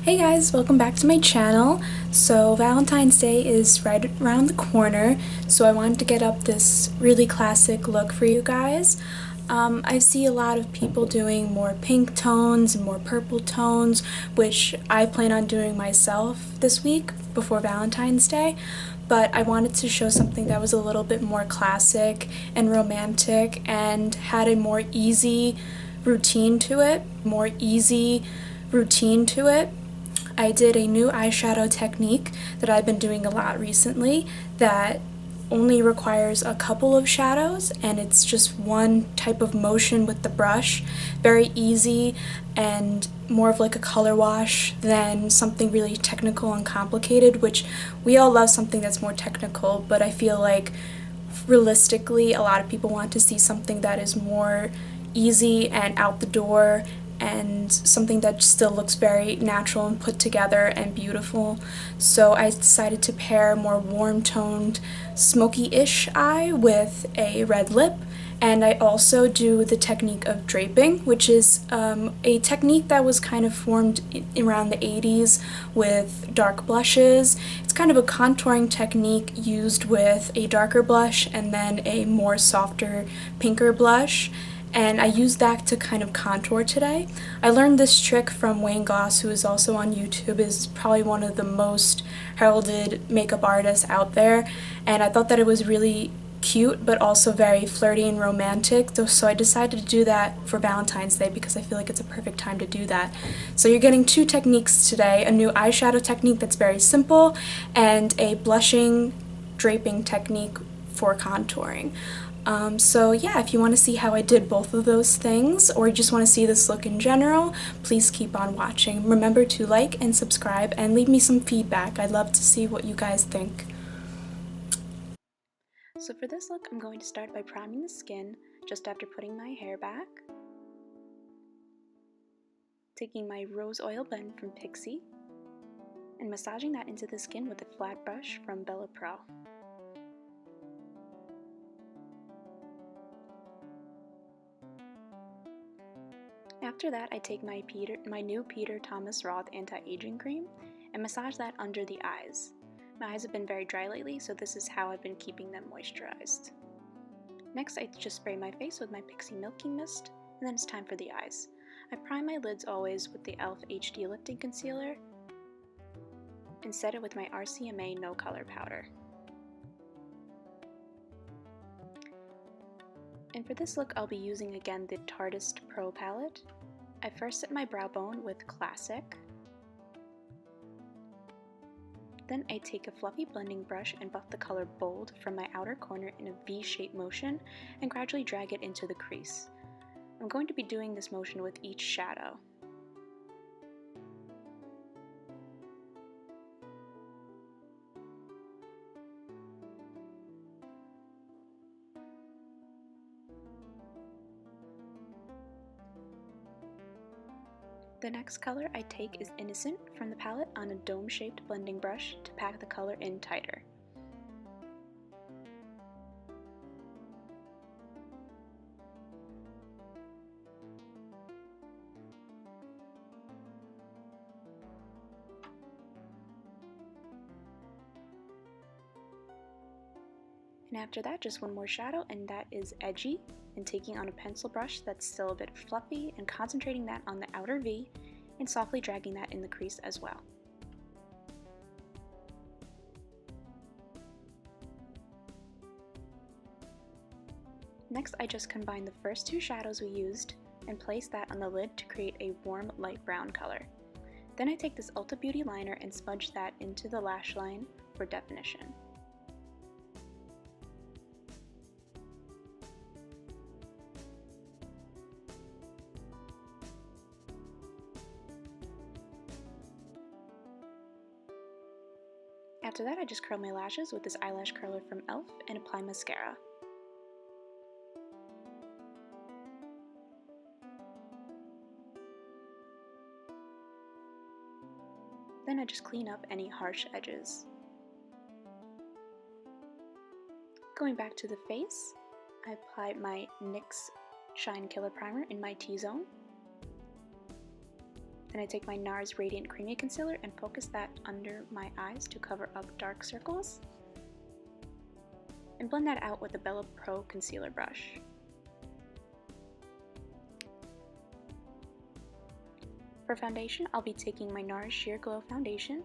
Hey guys, welcome back to my channel. So Valentine's Day is right around the corner, so I wanted to get up this really classic look for you guys. I see a lot of people doing more pink tones and more purple tones, which I plan on doing myself this week before Valentine's Day, but I wanted to show something that was a little bit more classic and romantic and had a more easy routine to it. I did a new eyeshadow technique that I've been doing a lot recently that only requires a couple of shadows, and it's just one type of motion with the brush. Very easy and more of like a color wash than something really technical and complicated, which we all love something that's more technical, but I feel like realistically a lot of people want to see something that is more easy and out the door and something that still looks very natural and put together and beautiful. So I decided to pair more warm-toned, smoky-ish eye with a red lip, and I also do the technique of draping, which is a technique that was kind of formed around the 80s with dark blushes. It's kind of a contouring technique used with a darker blush and then a more softer, pinker blush, and I used that to kind of contour today. I learned this trick from Wayne Goss, who is also on YouTube, is probably one of the most heralded makeup artists out there, and I thought that it was really cute but also very flirty and romantic, so I decided to do that for Valentine's Day because I feel like it's a perfect time to do that. So you're getting two techniques today, a new eyeshadow technique that's very simple and a blushing draping technique for contouring. So yeah, if you want to see how I did both of those things, or you just want to see this look in general, please keep on watching. Remember to like and subscribe and leave me some feedback. I'd love to see what you guys think. So for this look, I'm going to start by priming the skin just after putting my hair back. Taking my rose oil blend from Pixi and massaging that into the skin with a flat brush from Bella Pro. After that, I take my new Peter Thomas Roth anti-aging cream and massage that under the eyes. My eyes have been very dry lately, so this is how I've been keeping them moisturized. Next, I just spray my face with my Pixi Milky Mist, and then it's time for the eyes. I prime my lids always with the e.l.f. HD Lifting Concealer and set it with my RCMA No Color Powder. And for this look, I'll be using again the Tarteist Pro palette. I first set my brow bone with Classic. Then I take a fluffy blending brush and buff the color Bold from my outer corner in a V-shaped motion and gradually drag it into the crease. I'm going to be doing this motion with each shadow. The next color I take is Innocent from the palette on a dome-shaped blending brush to pack the color in tighter. And after that, just one more shadow, and that is Edgy, and taking on a pencil brush that's still a bit fluffy and concentrating that on the outer V and softly dragging that in the crease as well. Next, I just combine the first two shadows we used and place that on the lid to create a warm light brown color. Then I take this Ulta Beauty liner and smudge that into the lash line for definition. After that, I just curl my lashes with this eyelash curler from e.l.f. and apply mascara. Then I just clean up any harsh edges. Going back to the face, I apply my NYX Shine Killer Primer in my T-zone. Then I take my NARS Radiant Creamy Concealer and focus that under my eyes to cover up dark circles. And blend that out with the Bella Pro Concealer Brush. For foundation, I'll be taking my NARS Sheer Glow Foundation,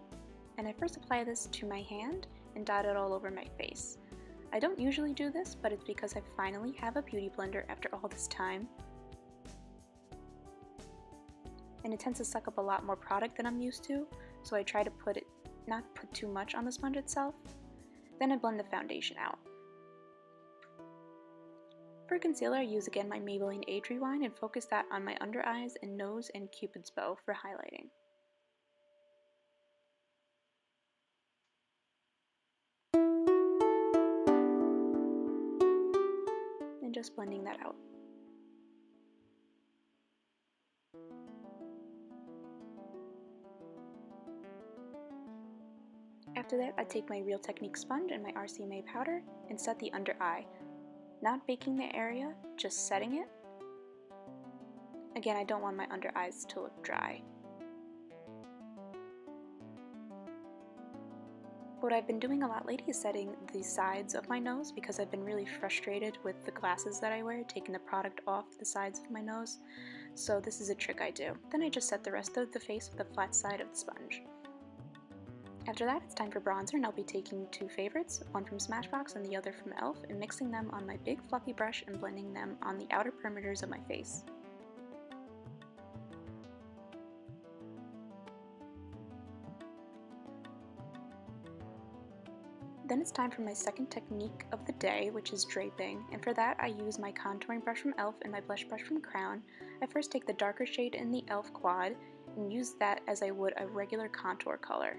and I first apply this to my hand and dot it all over my face. I don't usually do this, but it's because I finally have a beauty blender after all this time. And it tends to suck up a lot more product than I'm used to, so I try to not put too much on the sponge itself. Then I blend the foundation out. For concealer, I use again my Maybelline Age Rewind and focus that on my under eyes and nose and Cupid's bow for highlighting. And just blending that out. After that, I take my Real Technique sponge and my RCMA powder and set the under eye. Not baking the area, just setting it. Again, I don't want my under eyes to look dry. What I've been doing a lot lately is setting the sides of my nose because I've been really frustrated with the glasses that I wear, taking the product off the sides of my nose. So this is a trick I do. Then I just set the rest of the face with the flat side of the sponge. After that, it's time for bronzer, and I'll be taking two favorites, one from Smashbox and the other from e.l.f, and mixing them on my big fluffy brush and blending them on the outer perimeters of my face. Then it's time for my second technique of the day, which is draping, and for that I use my contouring brush from e.l.f and my blush brush from Crown. I first take the darker shade in the e.l.f quad and use that as I would a regular contour color.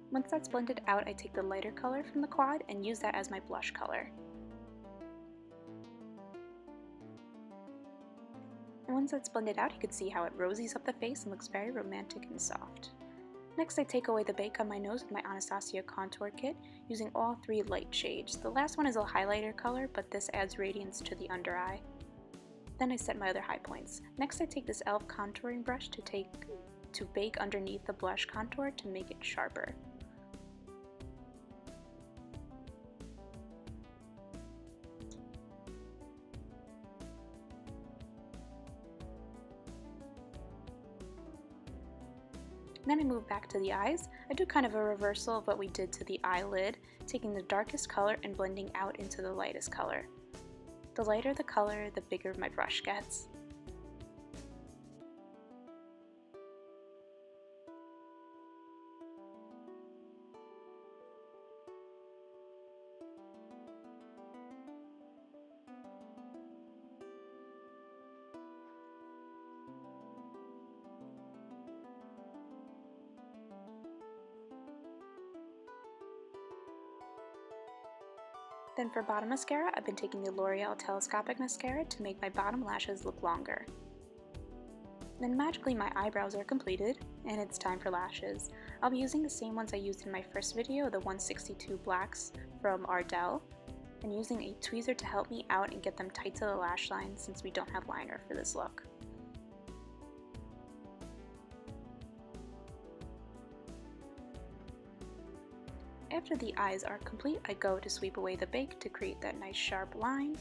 Once that's blended out, I take the lighter color from the quad and use that as my blush color. And once that's blended out, you can see how it rosies up the face and looks very romantic and soft. Next, I take away the bake on my nose with my Anastasia contour kit, using all three light shades. The last one is a highlighter color, but this adds radiance to the under eye. Then I set my other high points. Next, I take this e.l.f. contouring brush to bake underneath the blush contour to make it sharper. Then I move back to the eyes. I do kind of a reversal of what we did to the eyelid, taking the darkest color and blending out into the lightest color. The lighter the color, the bigger my brush gets. Then for bottom mascara, I've been taking the L'Oreal Telescopic Mascara to make my bottom lashes look longer. Then magically my eyebrows are completed, and it's time for lashes. I'll be using the same ones I used in my first video, the 162 Blacks from Ardell, and using a tweezer to help me out and get them tight to the lash line since we don't have liner for this look. After the eyes are complete, I go to sweep away the bake to create that nice sharp line.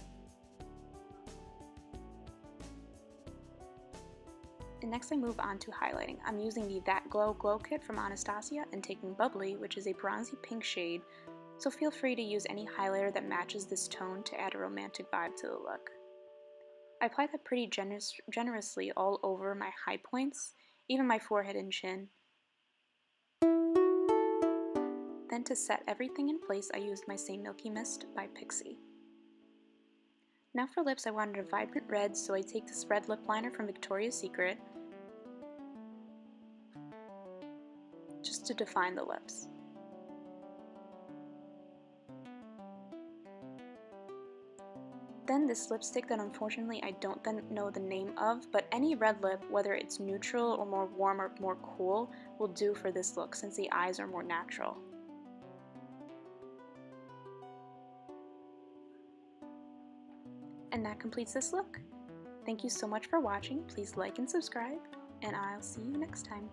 And next I move on to highlighting. I'm using the That Glow Glow Kit from Anastasia and taking Bubbly, which is a bronzy pink shade, so feel free to use any highlighter that matches this tone to add a romantic vibe to the look. I apply that pretty generously all over my high points, even my forehead and chin. Then to set everything in place, I used my same Milky Mist by Pixi. Now for lips, I wanted a vibrant red, so I take this red lip liner from Victoria's Secret just to define the lips. Then this lipstick that unfortunately I don't know the name of, but any red lip, whether it's neutral or more warm or more cool, will do for this look since the eyes are more natural. And that completes this look. Thank you so much for watching. Please like and subscribe, and I'll see you next time.